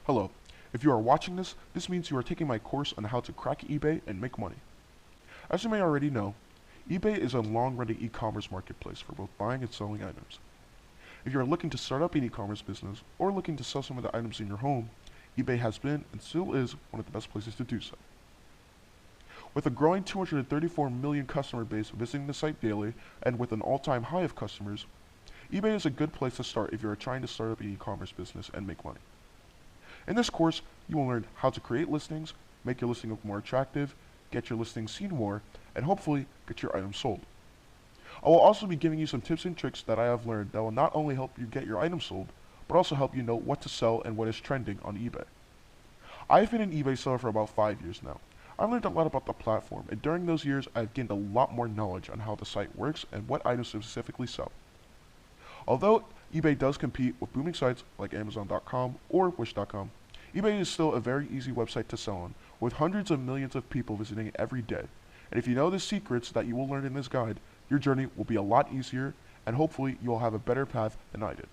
Hello. If you are watching this, this means you are taking my course on how to crack eBay and make money. As you may already know, eBay is a long-running e-commerce marketplace for both buying and selling items. If you are looking to start up an e-commerce business or looking to sell some of the items in your home, eBay has been and still is one of the best places to do so. With a growing 234 million customer base visiting the site daily and with an all-time high of customers, eBay is a good place to start if you are trying to start up an e-commerce business and make money. In this course, you will learn how to create listings, make your listing look more attractive, get your listing seen more, and hopefully get your items sold. I will also be giving you some tips and tricks that I have learned that will not only help you get your items sold, but also help you know what to sell and what is trending on eBay. I've been an eBay seller for about 5 years now. I've learned a lot about the platform, and during those years I've gained a lot more knowledge on how the site works and what items to specifically sell. Although eBay does compete with booming sites like Amazon.com or Wish.com, eBay is still a very easy website to sell on, with hundreds of millions of people visiting it every day. And if you know the secrets that you will learn in this guide, your journey will be a lot easier, and hopefully you will have a better path than I did.